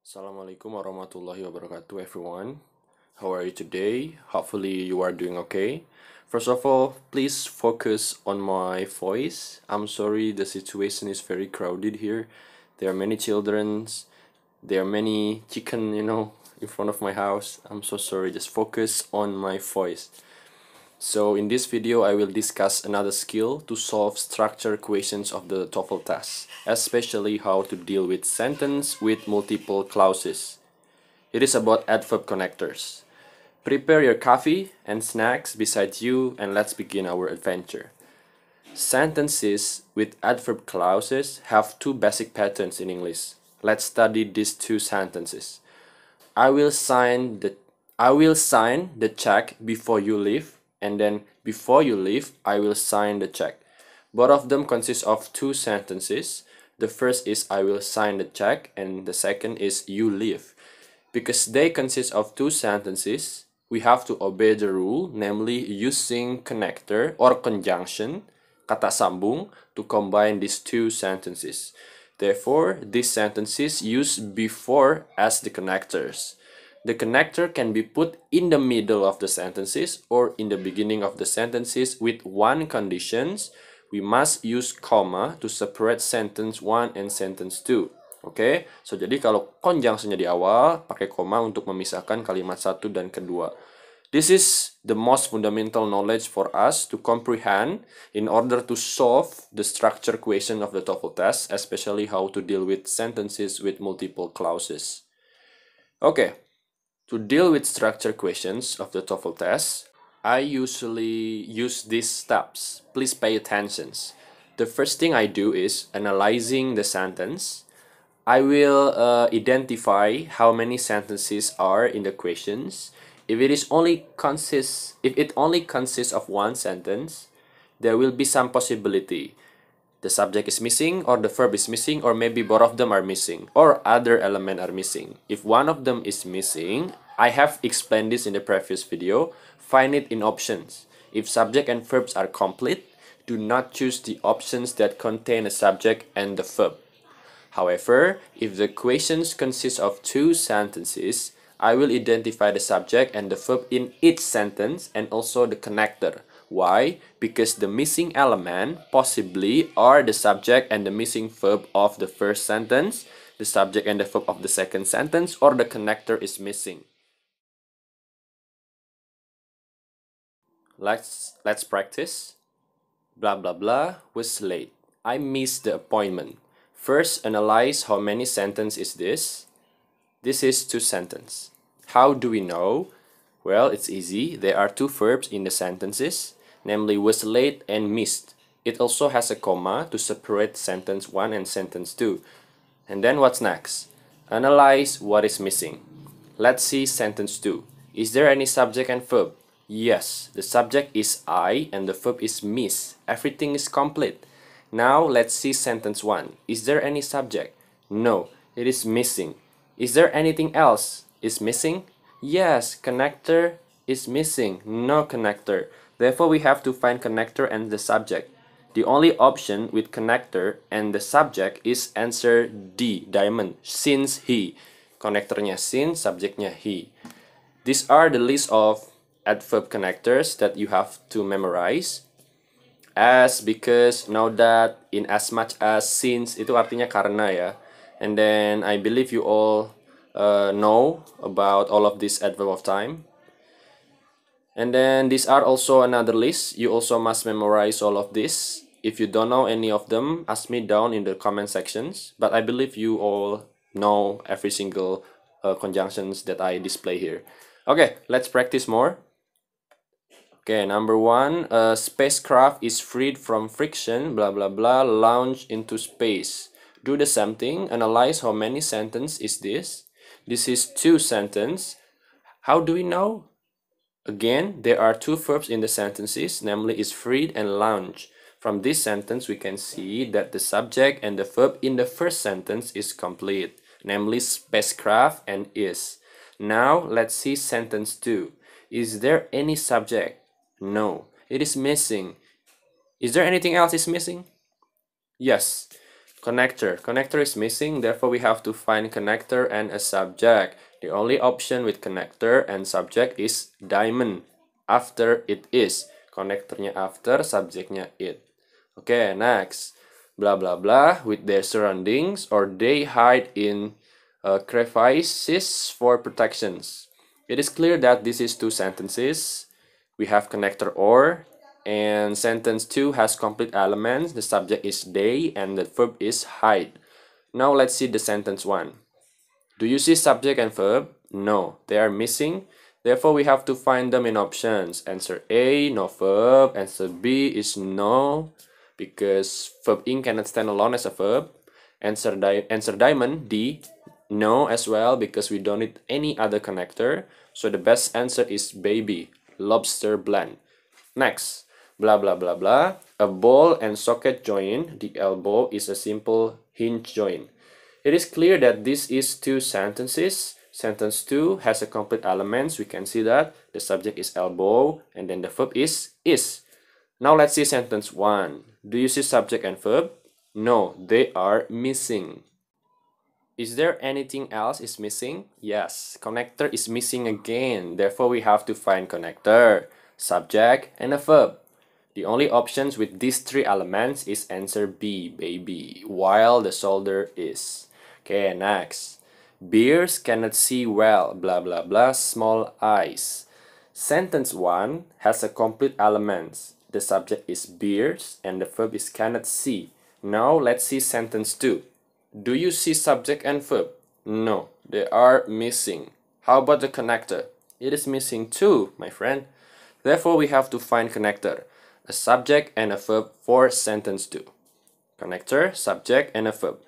Assalamualaikum warahmatullahi wabarakatuh, everyone. How are you today? Hopefully, you are doing okay. First of all, please focus on my voice. I'm sorry, the situation is very crowded here. There are many children, there are many chicken, in front of my house. I'm so sorry, just focus on my voice. So in this video, I will discuss another skill to solve structure equations of the TOEFL test, especially how to deal with sentence with multiple clauses. It is about adverb connectors. Prepare your coffee and snacks beside you and let's begin our adventure. Sentences with adverb clauses have two basic patterns in English. Let's study these two sentences. I will sign the check before you leave, and then before you leave I will sign the check. Both of them consist of two sentences. The first is I will sign the check and the second is you leave. Because they consist of two sentences, we have to obey the rule, namely using connector or conjunction, kata sambung, to combine these two sentences. Therefore, these sentences use before as the connectors. The connector can be put in the middle of the sentences or in the beginning of the sentences with one conditions. We must use comma to separate sentence 1 and sentence 2. Oke, so jadi kalau conjunctionnya di awal, pakai koma untuk memisahkan kalimat satu dan kedua. This is the most fundamental knowledge for us to comprehend in order to solve the structure equation of the TOEFL test, especially how to deal with sentences with multiple clauses. Okay, to deal with structure questions of the TOEFL test, I usually use these steps. Please pay attention. The first thing I do is analyzing the sentence. I will identify how many sentences are in the questions. If it only consists of one sentence, there will be some possibility. The subject is missing, or the verb is missing, or maybe both of them are missing, or other element are missing. If one of them is missing, I have explained this in the previous video, find it in options. If subject and verbs are complete, do not choose the options that contain a subject and the verb. However, if the questions consist of two sentences, I will identify the subject and the verb in each sentence and also the connector. Why? Because the missing element possibly are the subject and the missing verb of the first sentence, the subject and the verb of the second sentence, or the connector is missing. Let's practice. Blah blah blah was late. I missed the appointment. First, analyze how many sentences is this. This is two sentences. How do we know? Well, it's easy. There are two verbs in the sentences, namely was late and missed. It also has a comma to separate sentence 1 and sentence 2. And then what's next? Analyze what is missing. Let's see sentence 2. Is there any subject and verb? Yes, the subject is I and the verb is miss. Everything is complete. Now let's see sentence 1. Is there any subject? No, it is missing. Is there anything else? Is missing? Yes, connector is missing. No connector. Therefore, we have to find connector and the subject. The only option with connector and the subject is answer D, diamond, since he. Connectornya since, subjeknya he. These are the list of adverb connectors that you have to memorize. As, because, know that, in as much as, since, itu artinya karena ya. And then I believe you all know about all of this adverb of time. And then these are also another list. You also must memorize all of this. If you don't know any of them, ask me down in the comment sections. But I believe you all know every single conjunctions that I display here. Okay, let's practice more. Okay, number 1, a spacecraft is freed from friction, blah blah blah, launch into space. Do the same thing, analyze how many sentence is this. This is two sentence. How do we know? Again, there are two verbs in the sentences, namely is freed and launch. From this sentence, we can see that the subject and the verb in the first sentence is complete, namely spacecraft and is. Now, let's see sentence 2. Is there any subject? No, it is missing. Is there anything else is missing? Yes, Connector. Connector is missing, therefore we have to find connector and a subject. The only option with connector and subject is diamond. After it is. Connectornya after, subjeknya it. Okay, next. Blah blah blah with their surroundings, or they hide in crevices for protections. It is clear that this is two sentences. We have connector or, and sentence 2 has complete elements. The subject is they and the verb is hide. Now let's see the sentence 1. Do you see subject and verb? No, they are missing. Therefore, we have to find them in options. Answer A, no verb. Answer B is no, because verb ing cannot stand alone as a verb. Answer diamond, D, no as well, because we don't need any other connector. So the best answer is baby, lobster blend. Next, blah blah blah blah. A ball and socket join. The elbow is a simple hinge join. It is clear that this is two sentences. Sentence 2 has a complete elements. We can see that the subject is elbow and then the verb is. Now let's see sentence 1. Do you see subject and verb? No, they are missing. Is there anything else is missing? Yes, connector is missing again. Therefore, we have to find connector, subject, and a verb. The only options with these three elements is answer B, baby, while the shoulder is. Okay, next. Bears cannot see well, blah blah blah, small eyes. Sentence 1 has a complete elements. The subject is bears and the verb is cannot see. Now let's see sentence 2. Do you see subject and verb? No, they are missing. How about the connector? It is missing too, my friend. Therefore, we have to find connector, a subject and a verb for sentence 2. Connector, subject, and a verb.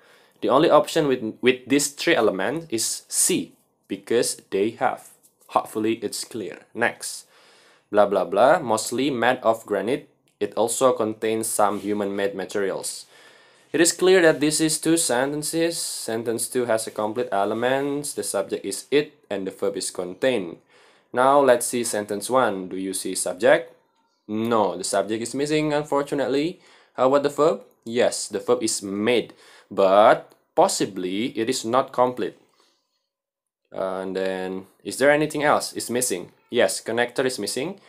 The only option with these three elements is C, because they have. Hopefully it's clear. Next. Blah blah blah, mostly made of granite. It also contains some human-made materials. It is clear that this is two sentences. Sentence 2 has a complete elements. The subject is it and the verb is contained. Now let's see sentence 1. Do you see subject? No, the subject is missing, unfortunately. How about the verb? Yes, the verb is made, but possibly it is not complete. And then, is there anything else is missing? Yes, connector is missing.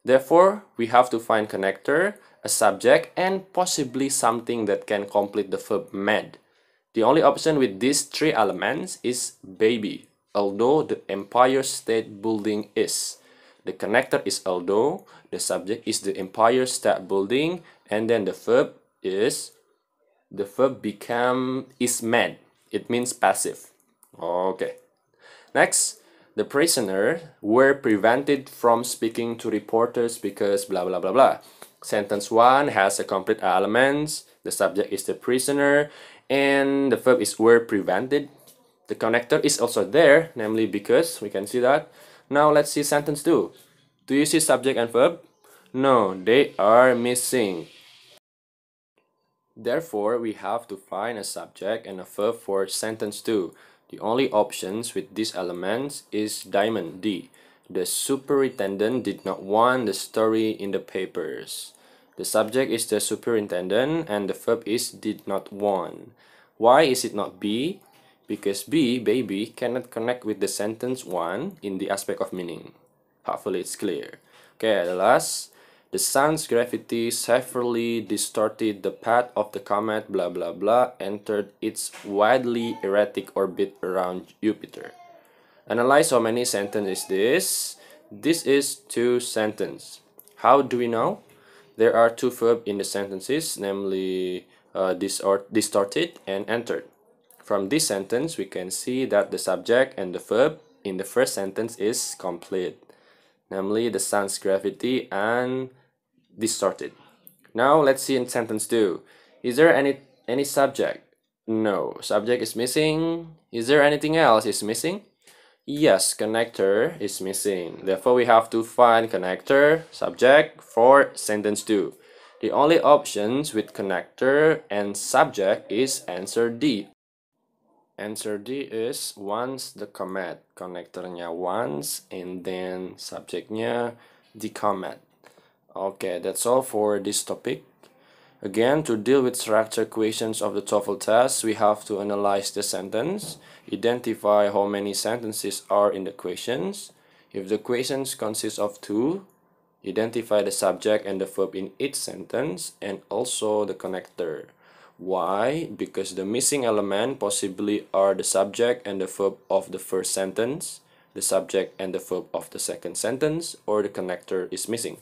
Therefore, we have to find connector, a subject, and possibly something that can complete the verb made. The only option with these three elements is baby, although the Empire State Building is. The connector is although, the subject is the Empire State Building, and then the verb is, the verb become is made. It means passive. Okay. Next, the prisoner were prevented from speaking to reporters because blah blah blah blah. Sentence 1 has a complete elements. The subject is the prisoner and the verb is were prevented. The connector is also there, namely because. We can see that. Now let's see sentence 2. Do you see subject and verb? No, they are missing. Therefore, we have to find a subject and a verb for sentence 2. The only options with these elements is diamond, D. The superintendent did not want the story in the papers. The subject is the superintendent and the verb is did not want. Why is it not B? Because B, baby, cannot connect with the sentence 1 in the aspect of meaning. Hopefully it's clear. Okay, the last. The sun's gravity severely distorted the path of the comet blah blah blah entered its widely erratic orbit around Jupiter. Analyze how many sentences is this. This is two sentences. How do we know? There are two verbs in the sentences, namely distorted and entered. From this sentence, we can see that the subject and the verb in the first sentence is complete, namely the sun's gravity and distorted. Now let's see in sentence 2. Is there any subject? No, subject is missing. Is there anything else is missing? Yes, connector is missing. Therefore, we have to find connector, subject for sentence 2. The only options with connector and subject is answer D. Answer D is once the comet. Connectornya once and then subjectnya the comet. Okay, that's all for this topic. Again, to deal with structure questions of the TOEFL test, we have to analyze the sentence, identify how many sentences are in the questions. If the questions consist of two, identify the subject and the verb in each sentence, and also the connector. Why? Because the missing element possibly are the subject and the verb of the first sentence, the subject and the verb of the second sentence, or the connector is missing.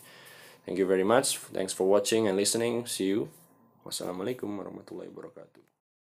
Thank you very much. Thanks for watching and listening. See you. Wassalamualaikum warahmatullahi wabarakatuh.